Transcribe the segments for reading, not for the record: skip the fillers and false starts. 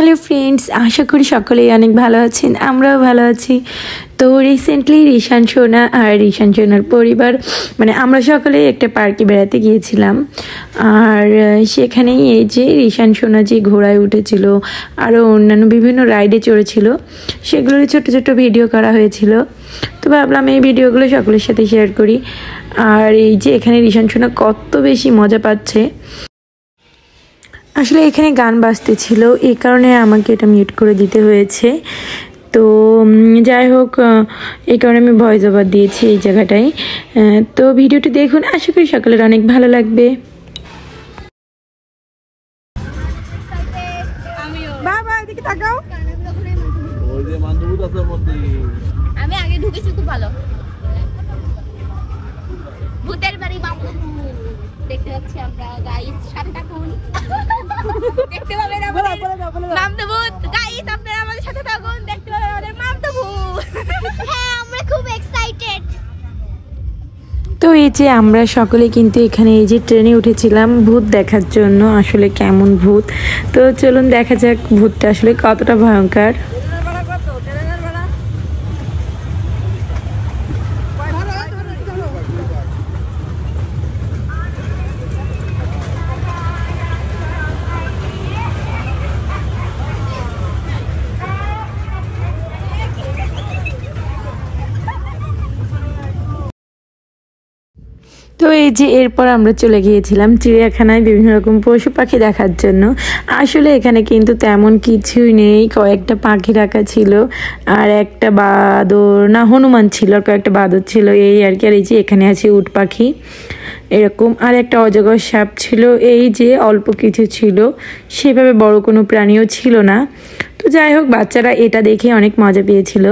Hello friends, আশা করি সকলেই অনেক ভালো আছেন। আমরাও ভালো আছি। তো রিসেন্টলি রিশান সোনা আর রিশান সোনার পরিবার আমরা সকলেই একটা পার্কে বেড়াতে গিয়েছিলাম। আর সেখানেই এই যে রিশান সোনা যে ঘোড়ায় উঠেছিল, আরও অন্যান্য বিভিন্ন রাইডে চড়েছিল, সেগুলোর ছোট ছোট ভিডিও করা হয়েছিল। তো ভাবলাম এই ভিডিওগুলো সকলের সাথে শেয়ার করি। আর এই যে এখানে রিশান সোনা কত বেশি মজা পাচ্ছে। আসলে এখানে গান বাজতেছিল, এই কারণে আমাকে এটা মিউট করে দিতে হয়েছে। তো যাই হোক, এই কারণে আমি ভয়েস ওভার দিয়েছি এই জায়গাটায়। তো ভিডিওটি দেখুন, আশা করি সকলের অনেক ভালো লাগবে। আমি আগে ঢুকেছি, খুব ভালো। ভূতের বাড়ি বাবু দেখতে যাচ্ছি আমরা, গাইস সাথে থাকুন। দেখতে পাবেন মামদা ভূত, গাইস আপনারা আমাদের সাথে থাকুন, দেখতে পাবেন আমাদের মামদা ভূত। হ্যাঁ, আমরা খুব এক্সাইটেড। তো এই যে আমরা সকলে কিন্তু এখানে এই যে ট্রেনে উঠেছিলাম ভূত দেখার জন্য। আসলে কেমন ভূত, তো চলুন দেখা যাক ভূতটা আসলে কতটা ভয়ঙ্কর। তো এই যে এরপর আমরা চলে গিয়েছিলাম চিড়িয়াখানায় বিভিন্ন রকম পশু পাখি দেখার জন্য। আসলে এখানে কিন্তু তেমন কিছুই নেই, কয়েকটা পাখি রাখা ছিল, আর একটা বাদর না হনুমান ছিল, আর কয়েকটা বাদর ছিল, এই আর কি। আর এই যে এখানে আছে উট পাখি এরকম, আর একটা অজগর সাপ ছিল। এই যে অল্প কিছু ছিল, সেভাবে বড় কোনো প্রাণীও ছিল না। তো যাই হোক, বাচ্চারা এটা দেখে অনেক মজা পেয়েছিল।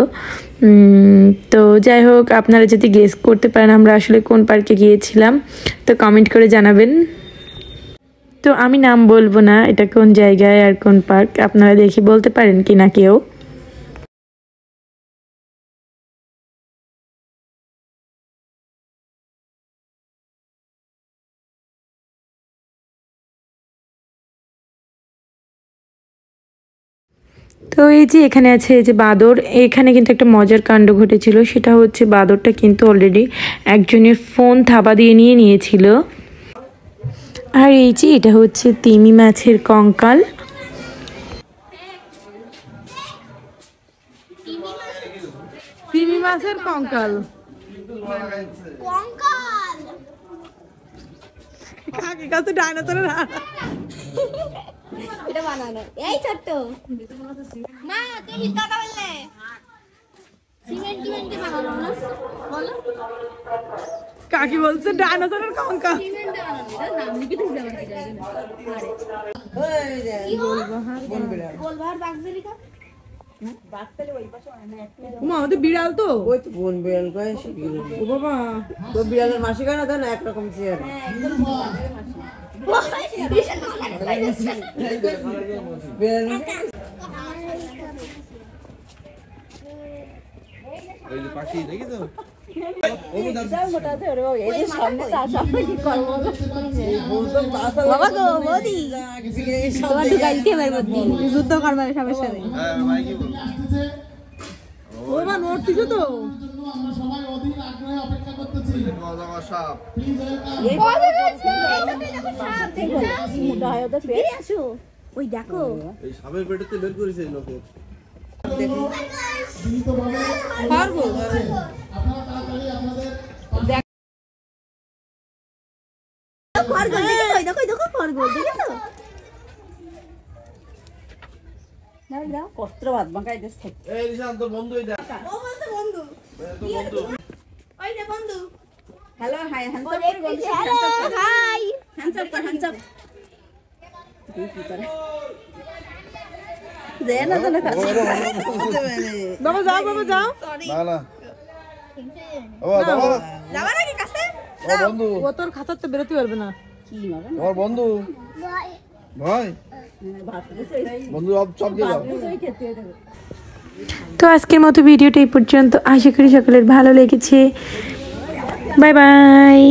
তো যাই হোক, আপনারা যদি গেস করতে পারেন আমরা আসলে কোন পার্কে গিয়েছিলাম, তো কমেন্ট করে জানাবেন। তো আমি নাম বলবো না এটা কোন জায়গায় আর কোন পার্ক, আপনারা দেখে বলতে পারেন কি না কেউ। তো এই যে এখানে আছে এই যে বাদর। এখানে কিন্তু একটা মজার কাণ্ড ঘটেছিল, সেটা হচ্ছে বাদরটা কিন্তু অলরেডি একজনের ফোন থাবা দিয়ে নিয়েছিল। আর এই যে এটা হচ্ছে তিমি মাছের কঙ্কাল। তিমি মাছের কঙ্কাল কাকে কাছে ডাইনোসরের এটা বানানো এই ছোট্ট মা, তুমি কথা বললে সিমেন্ট দিয়ে বানানো না, বলো কাকি বলছে ডাইনোসরের কঙ্কাল। সিমেন্ট দিয়ে বানানো, এটা নাম লিখে দিতে হবে কি জানেন। আরে গোলবাহার বাগজেলিকা আমাদের বিড়াল তো ওই তো বোন বিড়াল কয় ও বাবা, তো বিড়ালের মাসি গানা দেন একরকম চেয়ার। পাখি দেখেছো? যুদ্ধ করবার সবার সাথে নড়তিস তো ওই দেখো এই সাপের পেটেতে বের করেছে এই লোকে। হ্যালো, হাই, হাই, হ্যান্ডসাপ কর, হ্যান্ডসাপ বাবা যাও, বাবা যাও। না না বাবা বাবা যাবা নাকি কাছে? আমার বন্ধু, ও তোর খাঁচাতে বেরোতে পারবে না। আমার বন্ধু ভাই বন্ধু সব দিয়ে দাও। তো আজকের মতো ভিডিওটা এই পর্যন্ত। আশা করি সকলের ভালো লেগেছে। Bye bye.